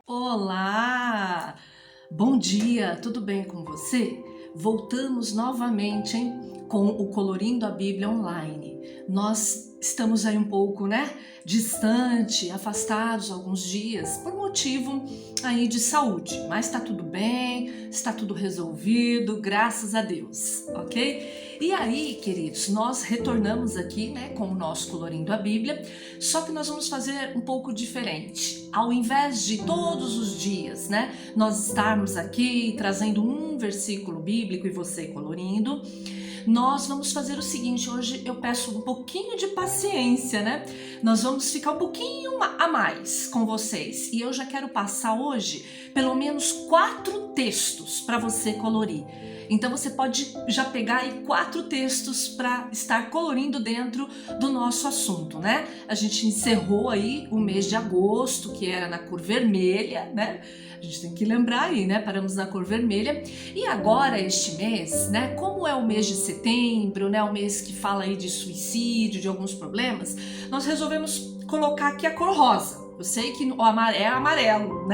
Olá! Bom dia, tudo bem com você? Voltamos novamente, hein, com o Colorindo a Bíblia Online. Nós estamos aí um pouco, distante, afastados alguns dias por motivo aí de saúde, mas está tudo bem, está tudo resolvido, graças a Deus, ok? E aí, queridos, nós retornamos aqui, com o nosso Colorindo a Bíblia, só que nós vamos fazer um pouco diferente. Ao invés de todos os dias, nós estarmos aqui trazendo um versículo bíblico e você colorindo, nós vamos fazer o seguinte: hoje eu peço um pouquinho de paciência, Nós vamos ficar um pouquinho a mais com vocês e eu já quero passar hoje pelo menos 4 textos para você colorir. Então você pode já pegar aí 4 textos para estar colorindo dentro do nosso assunto, A gente encerrou aí o mês de agosto, que era na cor vermelha, A gente tem que lembrar aí, Paramos na cor vermelha. E agora este mês, como é o mês de setembro, o mês que fala aí de suicídio, de alguns problemas, nós resolvemos colocar aqui a cor rosa. Eu sei que é amarelo,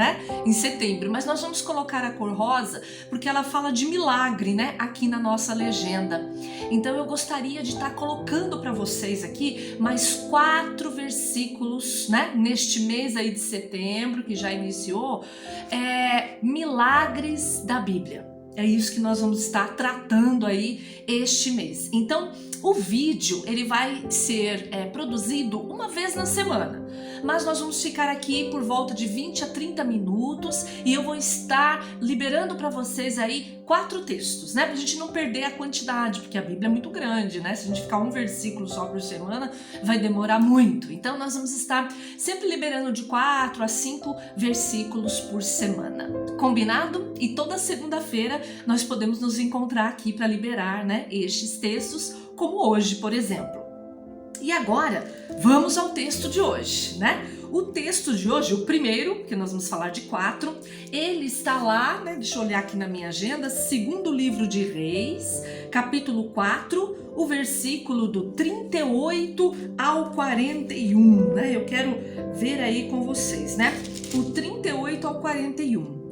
em setembro, mas nós vamos colocar a cor rosa porque ela fala de milagre, aqui na nossa legenda. Então eu gostaria de estar colocando para vocês aqui mais 4 versículos, neste mês aí de setembro, que já iniciou, milagres da Bíblia. É isso que nós vamos estar tratando aí este mês. Então, o vídeo ele vai ser produzido uma vez na semana, mas nós vamos ficar aqui por volta de 20 a 30 minutos e eu vou estar liberando para vocês aí 4 textos, pra gente não perder a quantidade, porque a Bíblia é muito grande, Se a gente ficar um versículo só por semana, vai demorar muito. Então nós vamos estar sempre liberando de 4 a 5 versículos por semana. Combinado? E toda segunda-feira nós podemos nos encontrar aqui para liberar, estes textos, como hoje, por exemplo. E agora, vamos ao texto de hoje, O texto de hoje, o primeiro, que nós vamos falar de 4, ele está lá, deixa eu olhar aqui na minha agenda, segundo livro de Reis, capítulo 4, o versículo do 38 ao 41, Eu quero ver aí com vocês, O 38 ao 41.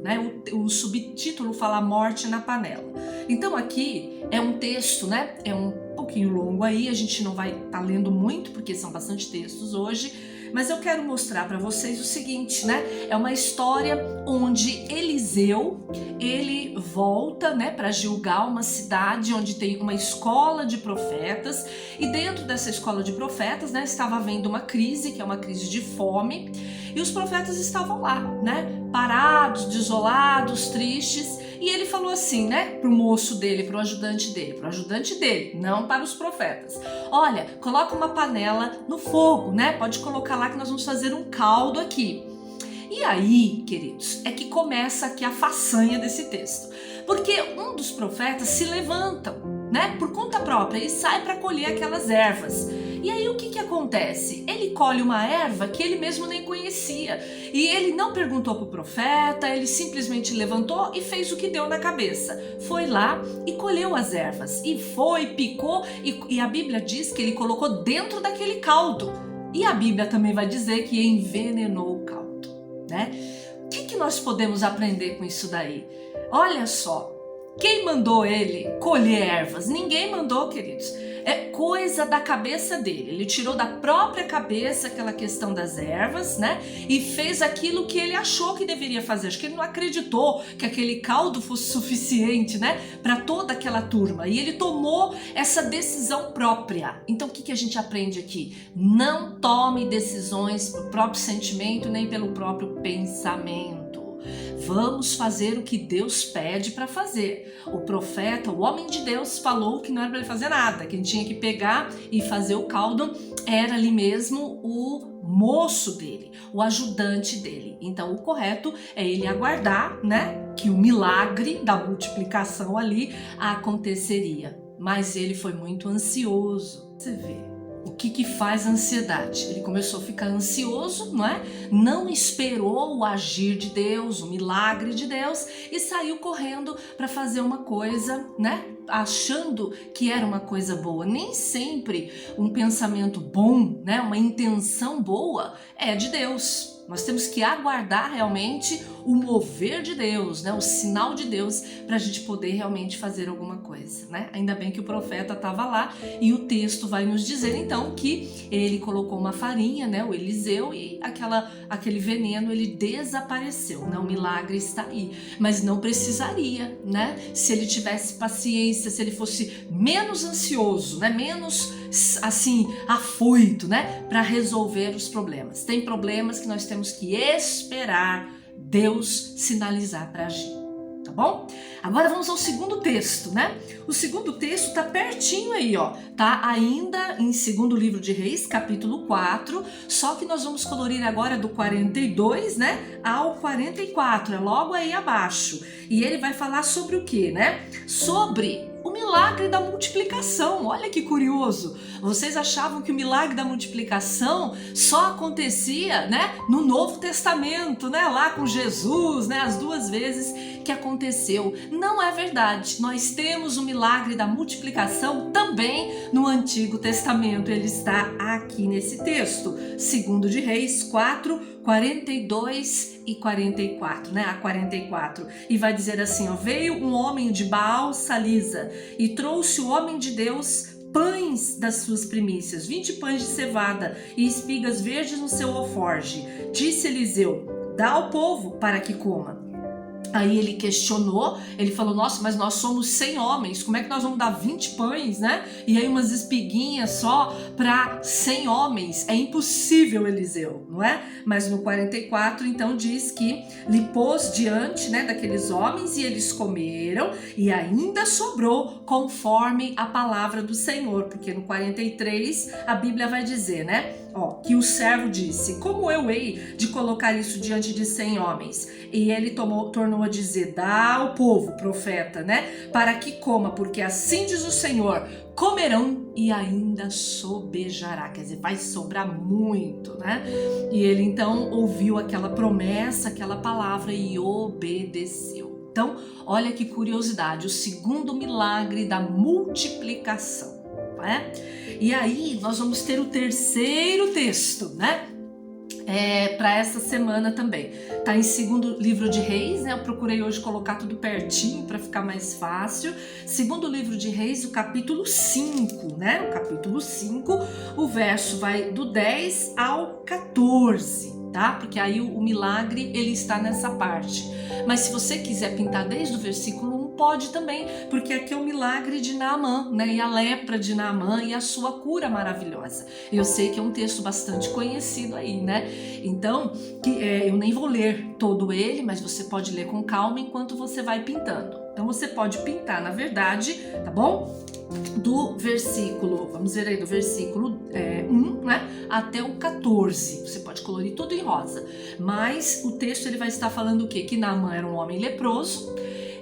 O subtítulo fala Morte na Panela. Então aqui é um texto, é um pouquinho longo aí, a gente não vai estar lendo muito porque são bastante textos hoje, mas eu quero mostrar para vocês o seguinte, É uma história onde Eliseu, ele volta, para Gilgal, uma cidade onde tem uma escola de profetas, e dentro dessa escola de profetas, estava havendo uma crise, que é uma crise de fome, e os profetas estavam lá, parados, desolados, tristes, e ele falou assim, pro moço dele, pro ajudante dele, não para os profetas: olha, coloca uma panela no fogo, pode colocar lá que nós vamos fazer um caldo aqui. E aí, queridos, é que começa aqui a façanha desse texto, porque um dos profetas se levantam, por conta própria e sai para colher aquelas ervas. E aí o que acontece? Ele colhe uma erva que ele mesmo nem conhecia. E ele não perguntou para o profeta, ele simplesmente levantou e fez o que deu na cabeça. Foi lá e colheu as ervas. E picou, e a Bíblia diz que ele colocou dentro daquele caldo. E a Bíblia também vai dizer que envenenou o caldo, O que nós podemos aprender com isso daí? Olha só. Quem mandou ele colher ervas? Ninguém mandou, queridos. É coisa da cabeça dele. Ele tirou da própria cabeça aquela questão das ervas, E fez aquilo que ele achou que deveria fazer. Acho que ele não acreditou que aquele caldo fosse suficiente, para toda aquela turma. E ele tomou essa decisão própria. Então o que a gente aprende aqui? Não tome decisões pelo próprio sentimento nem pelo próprio pensamento. Vamos fazer o que Deus pede para fazer. O profeta, o homem de Deus, falou que não era para ele fazer nada, que ele tinha que pegar e fazer o caldo. Era ali mesmo o moço dele, o ajudante dele. Então o correto é ele aguardar, que o milagre da multiplicação ali aconteceria. Mas ele foi muito ansioso. Você vê. O que faz a ansiedade? Ele começou a ficar ansioso, Não esperou o agir de Deus, o milagre de Deus, e saiu correndo para fazer uma coisa, Achando que era uma coisa boa. Nem sempre um pensamento bom, uma intenção boa é de Deus. Nós temos que aguardar realmente o mover de Deus, né? O sinal de Deus para a gente poder realmente fazer alguma coisa, né? Ainda bem que o profeta estava lá e o texto vai nos dizer então que ele colocou uma farinha, né? O Eliseu, e aquele veneno ele desapareceu, né? O milagre está aí, mas não precisaria, né? Se ele tivesse paciência, se ele fosse menos ansioso, né? Menos assim afoito, né? Para resolver os problemas. Tem problemas que nós temos que esperar Deus sinalizar para agir, tá bom? Agora vamos ao segundo texto, né? O segundo texto tá pertinho aí, ó. Tá ainda em segundo livro de Reis, capítulo 4, só que nós vamos colorir agora do 42, né, ao 44, é logo aí abaixo. E ele vai falar sobre o quê, né? Sobre o milagre da multiplicação. Olha que curioso. Vocês achavam que o milagre da multiplicação só acontecia, né, no Novo Testamento, né, lá com Jesus, né, as 2 vezes que aconteceu. Não é verdade. Nós temos o milagre da multiplicação também no Antigo Testamento. Ele está aqui nesse texto. Segundo de Reis 4, 42 e 44, né? A 44. E vai dizer assim, ó: veio um homem de Baal Salisa e trouxe o homem de Deus pães das suas primícias, 20 pães de cevada e espigas verdes no seu alforge. Disse Eliseu: dá ao povo para que coma. Aí ele questionou, ele falou, nossa, mas nós somos 100 homens, como é que nós vamos dar 20 pães, né? E aí umas espiguinhas só para 100 homens, é impossível, Eliseu, não é? Mas no 44, então, diz que lhe pôs diante, né, daqueles homens e eles comeram e ainda sobrou conforme a palavra do Senhor, porque no 43 a Bíblia vai dizer, né? Ó, que o servo disse, como eu hei de colocar isso diante de 100 homens? E ele tornou a dizer, dá ao povo, profeta, né? Para que coma, porque assim diz o Senhor, comerão e ainda sobejará. Quer dizer, vai sobrar muito, né? E ele então ouviu aquela promessa, aquela palavra e obedeceu. Então, olha que curiosidade, o segundo milagre da multiplicação. É? E aí nós vamos ter o terceiro texto, né? Para essa semana também. Tá em segundo livro de Reis, né? Eu procurei hoje colocar tudo pertinho para ficar mais fácil. Segundo livro de Reis, o capítulo 5, né? O capítulo 5, o verso vai do 10 ao 14. Tá? Porque aí o milagre ele está nessa parte. Mas se você quiser pintar desde o versículo 1, pode também, porque aqui é o milagre de Naamã, né? E a lepra de Naamã e a sua cura maravilhosa. Eu sei que é um texto bastante conhecido aí, né? Então, eu nem vou ler todo ele, mas você pode ler com calma enquanto você vai pintando. Então você pode pintar, na verdade, tá bom? Do versículo, vamos ver aí, do versículo 1, né, até o 14. Você pode colorir tudo em rosa. Mas o texto ele vai estar falando o quê? Que Naamã era um homem leproso.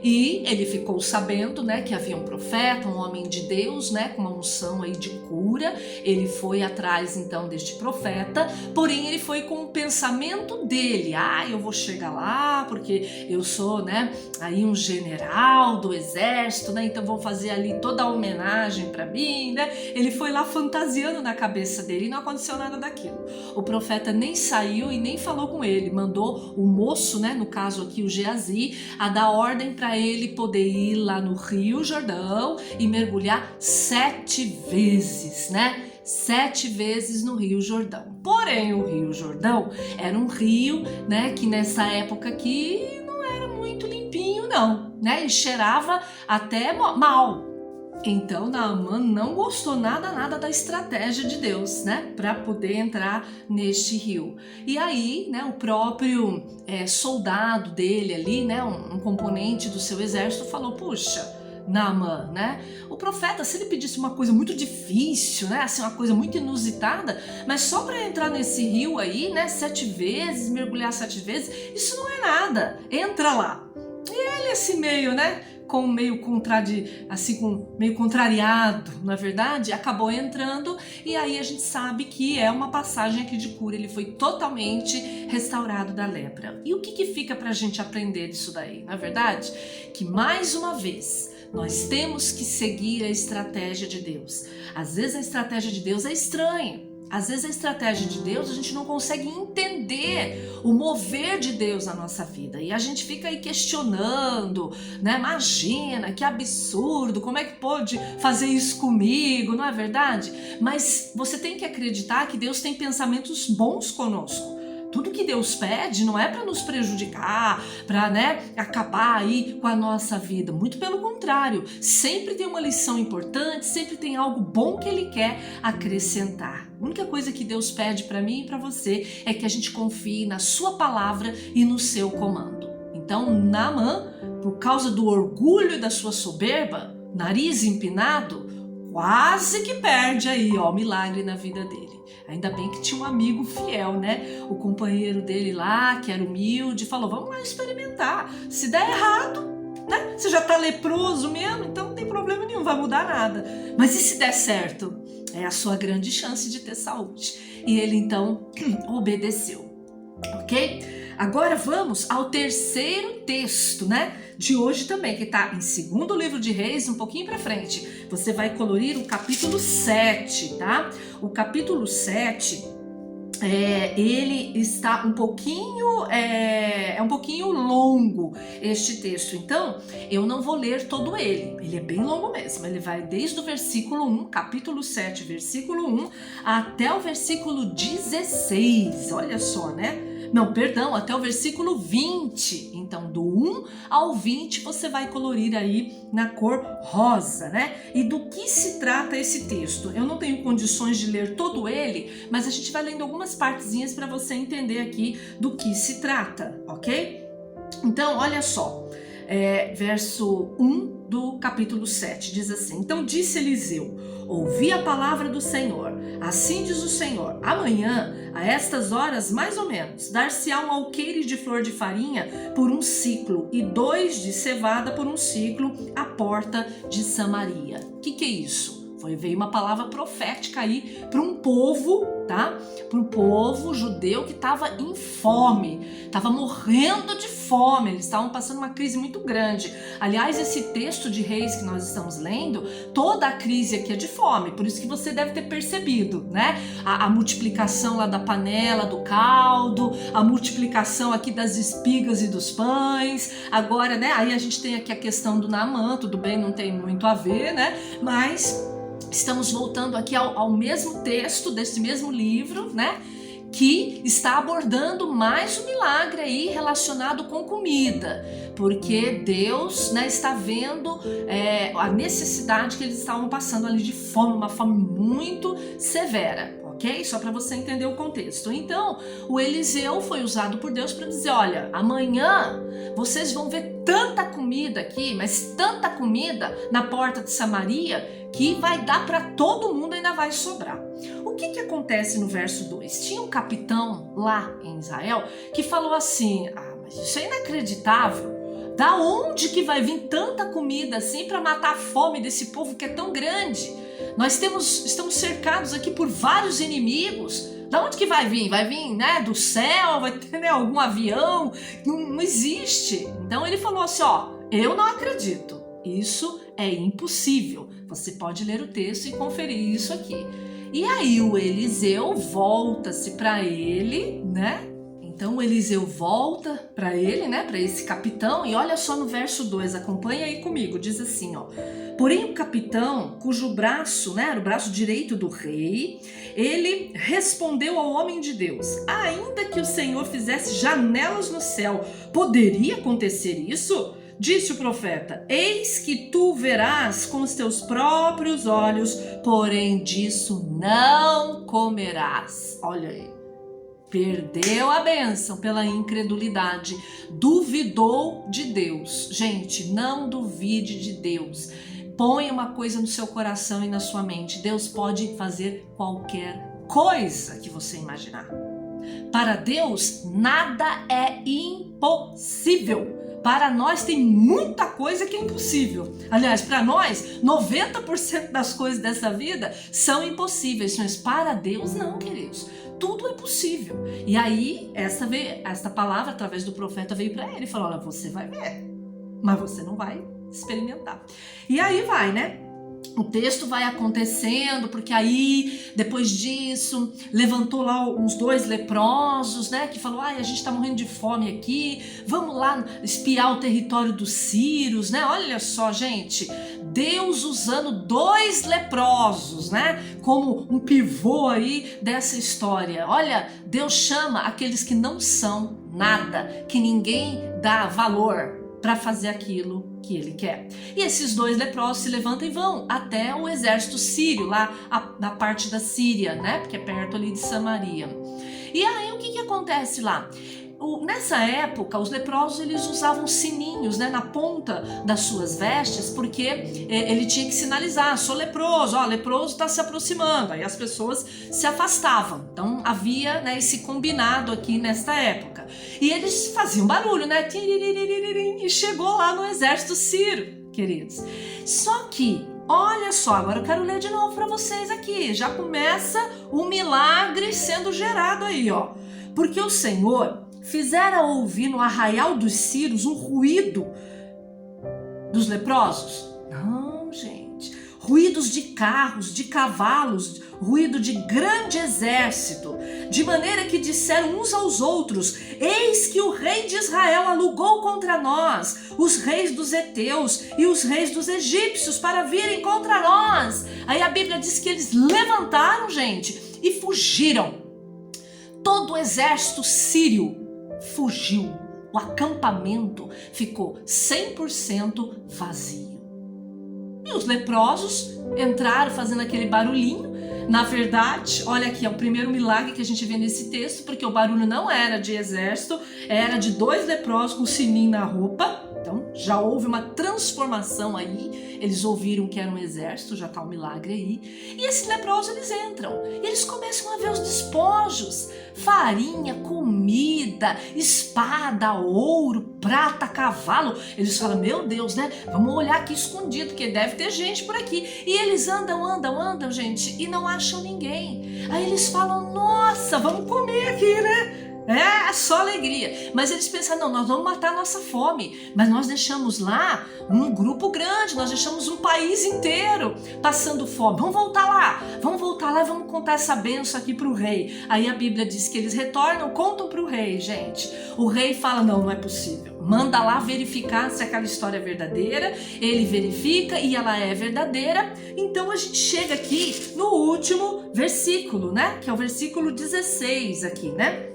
E ele ficou sabendo, né, que havia um profeta, um homem de Deus, né, com uma unção aí de cura. Ele foi atrás então deste profeta, porém ele foi com o pensamento dele: eu vou chegar lá porque eu sou, né, aí um general do exército, né, então vou fazer ali toda a homenagem para mim, né? Ele foi lá fantasiando na cabeça dele e não aconteceu nada daquilo. O profeta nem saiu e nem falou com ele, mandou o moço, né, no caso aqui o Geazi, a dar ordem para ele poder ir lá no Rio Jordão e mergulhar 7 vezes, né? 7 vezes no Rio Jordão. Porém, o Rio Jordão era um rio, né, que nessa época aqui não era muito limpinho, não, né? E cheirava até mal. Então Naamã não gostou nada da estratégia de Deus, né, para poder entrar neste rio. E aí, né, o próprio soldado dele ali, né, um componente do seu exército falou: puxa, Naamã, né, o profeta, se ele pedisse uma coisa muito difícil, né, assim, uma coisa muito inusitada, mas só para entrar nesse rio aí, né, 7 vezes, mergulhar 7 vezes, isso não é nada, entra lá. E ele assim meio, né, meio contrariado, na verdade, acabou entrando, e aí a gente sabe que é uma passagem aqui de cura, ele foi totalmente restaurado da lepra. E o que fica pra gente aprender disso daí? Na verdade, que mais uma vez nós temos que seguir a estratégia de Deus. Às vezes a estratégia de Deus é estranha. Às vezes a estratégia de Deus, a gente não consegue entender o mover de Deus na nossa vida. E a gente fica aí questionando, né? Imagina, que absurdo, como é que pode fazer isso comigo, não é verdade? Mas você tem que acreditar que Deus tem pensamentos bons conosco. Tudo que Deus pede não é para nos prejudicar, para, né, acabar aí com a nossa vida. Muito pelo contrário, sempre tem uma lição importante, sempre tem algo bom que Ele quer acrescentar. A única coisa que Deus pede para mim e para você é que a gente confie na Sua palavra e no Seu comando. Então, Naamã, por causa do orgulho e da sua soberba, nariz empinado, quase que perde aí, ó, o milagre na vida dele. Ainda bem que tinha um amigo fiel, né? O companheiro dele lá, que era humilde, falou, vamos lá experimentar. Se der errado, né? Você já tá leproso mesmo, então não tem problema nenhum, vai mudar nada. Mas e se der certo? É a sua grande chance de ter saúde. E ele então obedeceu, ok? Agora vamos ao terceiro texto, né, de hoje também, que está em 2º livro de Reis, um pouquinho para frente. Você vai colorir o capítulo 7, tá? O capítulo 7, ele está um pouquinho, um pouquinho longo, este texto. Então, eu não vou ler todo ele. Ele é bem longo mesmo. Ele vai desde o versículo 1, capítulo 7, versículo 1, até o versículo 16. Olha só, né? Não, perdão, até o versículo 20. Então, do 1 ao 20, você vai colorir aí na cor rosa, né? E do que se trata esse texto? Eu não tenho condições de ler todo ele, mas a gente vai lendo algumas partezinhas para você entender aqui do que se trata, ok? Então, olha só, verso 1 do capítulo 7, diz assim, então disse Eliseu, ouvi a palavra do Senhor, assim diz o Senhor, amanhã, a estas horas mais ou menos, dar-se-á um alqueire de flor de farinha por um ciclo e 2 de cevada por um ciclo à porta de Samaria. O que é isso? Veio uma palavra profética aí para um povo, tá? Para um povo judeu que estava em fome, estava morrendo de fome, eles estavam passando uma crise muito grande. Aliás, esse texto de Reis que nós estamos lendo, toda a crise aqui é de fome, por isso que você deve ter percebido, né? A multiplicação lá da panela, do caldo, a multiplicação aqui das espigas e dos pães. Agora, né? Aí a gente tem aqui a questão do Naamã, tudo bem, não tem muito a ver, né? Mas estamos voltando aqui ao mesmo texto desse mesmo livro, né? Que está abordando mais um milagre aí relacionado com comida, porque Deus, né, está vendo a necessidade que eles estavam passando ali de fome, uma fome muito severa, ok? Só para você entender o contexto. Então, o Eliseu foi usado por Deus para dizer, olha, amanhã vocês vão ver tanta comida aqui, mas tanta comida na porta de Samaria, que vai dar para todo mundo, ainda vai sobrar. O que acontece no verso 2? Tinha um capitão lá em Israel que falou assim, mas isso é inacreditável, da onde que vai vir tanta comida assim para matar a fome desse povo que é tão grande? Nós estamos cercados aqui por vários inimigos, da onde que vai vir? Vai vir, né, do céu, vai ter, né, algum avião? Não existe. Então ele falou assim, eu não acredito, isso é impossível. Você pode ler o texto e conferir isso aqui. E aí o Eliseu volta-se para ele, né? Então o Eliseu volta para ele, né? Para esse capitão. E olha só no verso 2, acompanha aí comigo. Diz assim, porém o capitão, cujo braço, né, era o braço direito do rei, ele respondeu ao homem de Deus, ainda que o Senhor fizesse janelas no céu, poderia acontecer isso? Disse o profeta, eis que tu verás com os teus próprios olhos, porém disso não comerás. Olha aí, perdeu a bênção pela incredulidade, duvidou de Deus. Gente, não duvide de Deus. Põe uma coisa no seu coração e na sua mente, Deus pode fazer qualquer coisa que você imaginar. Para Deus, nada é impossível. Para nós tem muita coisa que é impossível. Aliás, para nós, 90% das coisas dessa vida são impossíveis. Mas para Deus, não, queridos. Tudo é possível. E aí, esta palavra, através do profeta, veio para ele e falou, olha, você vai ver, mas você não vai experimentar. E aí vai, né? o texto vai acontecendo, porque aí, depois disso, levantou lá uns 2 leprosos, né, que falou, ai, a gente tá morrendo de fome aqui, vamos lá espiar o território dos sírios, né, olha só, gente, Deus usando 2 leprosos, né, como um pivô aí dessa história. Olha, Deus chama aqueles que não são nada, que ninguém dá valor para fazer aquilo que ele quer. E esses 2 leprosos se levantam e vão até o exército sírio, lá na parte da Síria, né? Porque é perto ali de Samaria. E aí o que acontece lá? Nessa época, os leprosos eles usavam sininhos, né, na ponta das suas vestes, porque ele tinha que sinalizar, sou leproso, ó, leproso está se aproximando, aí as pessoas se afastavam. Então havia, né, esse combinado aqui nesta época. E eles faziam barulho, né, e chegou lá no exército sírio, queridos. Só que, olha só, agora eu quero ler de novo para vocês aqui, já começa o milagre sendo gerado aí, ó. Porque o Senhor fizera ouvir no arraial dos sírios um ruído dos leprosos? Não, gente. Ruídos de carros, de cavalos, ruído de grande exército, de maneira que disseram uns aos outros, eis que o rei de Israel alugou contra nós os reis dos heteus e os reis dos egípcios para virem contra nós. Aí a Bíblia diz que eles levantaram, gente, e fugiram. Todo o exército sírio fugiu. O acampamento ficou 100% vazio. E os leprosos entraram fazendo aquele barulhinho. Na verdade, olha aqui, é o primeiro milagre que a gente vê nesse texto, porque o barulho não era de exército, era de 2 leprosos com sininho na roupa. Então já houve uma transformação aí, eles ouviram que era um exército, já está um milagre aí. E esses leprosos eles entram, e eles começam a ver os despojos, farinha, comida, espada, ouro, prata, cavalo. Eles falam, meu Deus, né, vamos olhar aqui escondido, porque deve ter gente por aqui. E eles andam, gente, e não acham ninguém. Aí eles falam, nossa, vamos comer aqui, né? É só alegria. Mas eles pensam, não, nós vamos matar a nossa fome. Mas nós deixamos lá um grupo grande, nós deixamos um país inteiro passando fome. Vamos voltar lá e vamos contar essa bênção aqui pro rei. Aí a Bíblia diz que eles retornam, contam pro rei, gente. O rei fala, não é possível. Manda lá verificar se aquela história é verdadeira. Ele verifica e ela é verdadeira. Então a gente chega aqui no último versículo, né? Que é o versículo 16 aqui, né?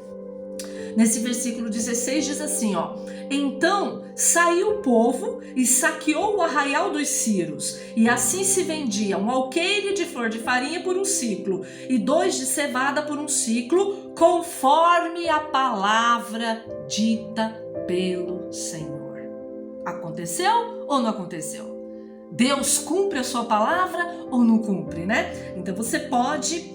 Nesse versículo 16 diz assim, ó: então saiu o povo e saqueou o arraial dos sírios, e assim se vendia um alqueire de flor de farinha por um ciclo, e 2 de cevada por um ciclo, conforme a palavra dita pelo Senhor. Aconteceu ou não aconteceu? Deus cumpre a sua palavra ou não cumpre, né? Então você pode,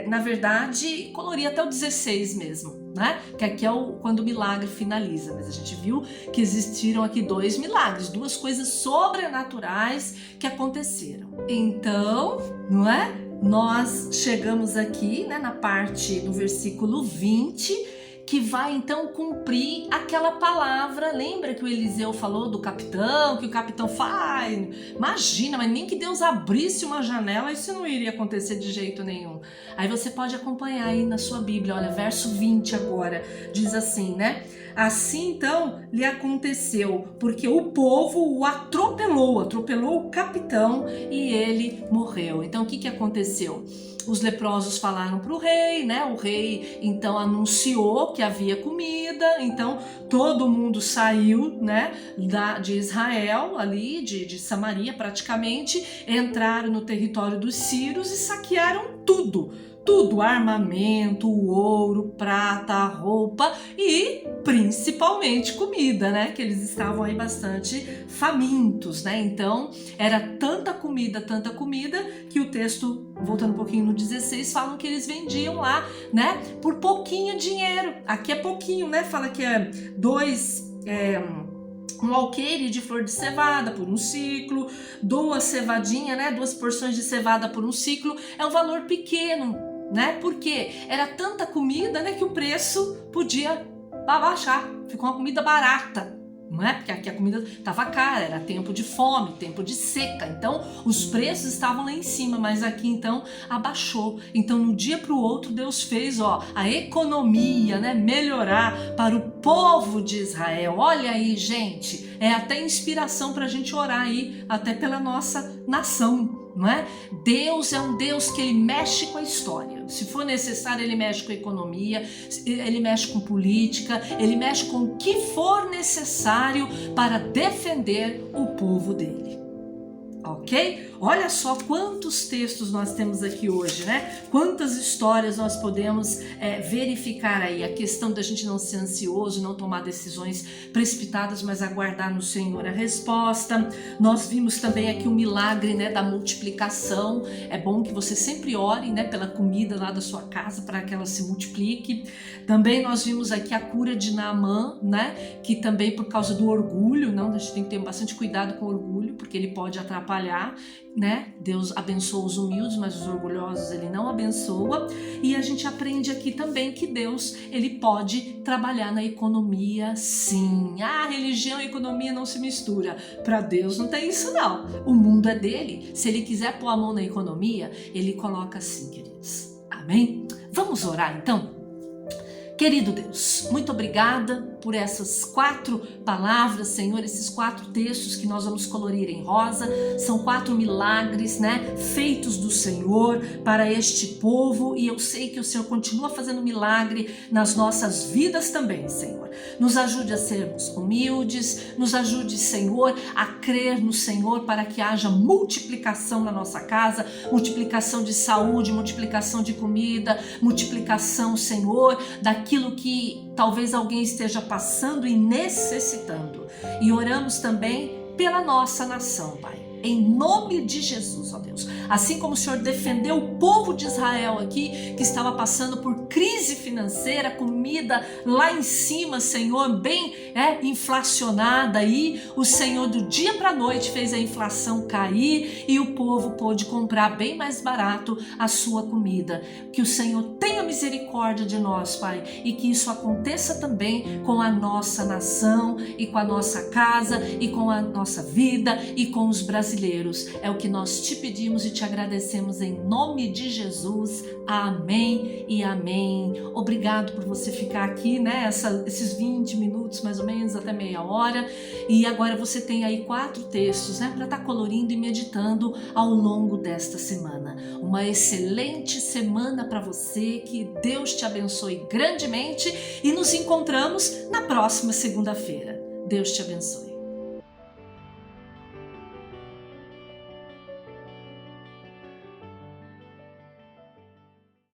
na verdade, colorir até o 16 mesmo, né? Que aqui é quando o milagre finaliza. Mas a gente viu que existiram aqui 2 milagres, 2 coisas sobrenaturais que aconteceram. Então, não é? Nós chegamos aqui, né, na parte do versículo 20, que vai então cumprir aquela palavra. Lembra que o Eliseu falou do capitão, que o capitão faz, imagina, mas nem que Deus abrisse uma janela, isso não iria acontecer de jeito nenhum. Aí você pode acompanhar aí na sua Bíblia, olha, verso 20 agora, diz assim, né? Assim então lhe aconteceu, porque o povo o atropelou o capitão e ele morreu. Então o que aconteceu? Os leprosos falaram para o rei, né? O rei então anunciou que havia comida, então todo mundo saiu, né, de Israel, ali de Samaria praticamente, entraram no território dos sírios e saquearam tudo, armamento, ouro, prata, roupa e principalmente comida, né? Que eles estavam aí bastante famintos, né? Então era tanta comida que o texto, voltando um pouquinho no 16, falam que eles vendiam lá, né? Por pouquinho dinheiro. Aqui é pouquinho, né? Fala que é um alqueire de flor de cevada por um ciclo, 2 cevadinhas, né? 2 porções de cevada por um ciclo. É um valor pequeno, né? Porque era tanta comida, né, que o preço podia baixar. Ficou uma comida barata, não é? Porque aqui a comida estava cara, era tempo de fome, tempo de seca, então os preços estavam lá em cima, mas aqui então abaixou. Então de um dia para o outro Deus fez a economia, né, melhorar para o povo de Israel. Olha aí, gente, é até inspiração para a gente orar aí, até pela nossa nação, não é? Deus é um Deus que ele mexe com a história. Se for necessário, ele mexe com a economia, ele mexe com política, ele mexe com o que for necessário para defender o povo dele. Ok? Olha só quantos textos nós temos aqui hoje, né? Quantas histórias nós podemos verificar aí. A questão da gente não ser ansioso, não tomar decisões precipitadas, mas aguardar no Senhor a resposta. Nós vimos também aqui o milagre, né, da multiplicação. É bom que você sempre ore, né, pela comida lá da sua casa para que ela se multiplique. Também nós vimos aqui a cura de Naamã, né, que também por causa do orgulho, não, a gente tem que ter bastante cuidado com o orgulho, porque ele pode atrapalhar, né? Deus abençoa os humildes, mas os orgulhosos ele não abençoa. E a gente aprende aqui também que Deus ele pode trabalhar na economia, sim. Religião e economia não se mistura. Para Deus não tem isso não. O mundo é dele. Se ele quiser pôr a mão na economia, ele coloca sim, queridos. Amém? Vamos orar então? Querido Deus, muito obrigada por essas 4 palavras, Senhor, esses 4 textos que nós vamos colorir em rosa. São 4 milagres, né, feitos do Senhor para este povo, e eu sei que o Senhor continua fazendo milagre nas nossas vidas também, Senhor. Nos ajude a sermos humildes, nos ajude, Senhor, a crer no Senhor para que haja multiplicação na nossa casa, multiplicação de saúde, multiplicação de comida, multiplicação, Senhor, daquilo que talvez alguém esteja passando e necessitando. E oramos também pela nossa nação, Pai. Em nome de Jesus, ó Deus. Assim como o Senhor defendeu o povo de Israel aqui, que estava passando por crise financeira, comida lá em cima, Senhor, bem inflacionada aí, o Senhor do dia para a noite fez a inflação cair e o povo pôde comprar bem mais barato a sua comida. Que o Senhor tenha misericórdia de nós, Pai, e que isso aconteça também com a nossa nação e com a nossa casa e com a nossa vida e com os brasileiros. É o que nós te pedimos e te agradecemos em nome de Jesus. Amém e amém. Obrigado por você ficar aqui, né? Esses 20 minutos, mais ou menos, até meia hora. E agora você tem aí 4 textos, né? Para estar colorindo e meditando ao longo desta semana. Uma excelente semana para você. Que Deus te abençoe grandemente. E nos encontramos na próxima segunda-feira. Deus te abençoe.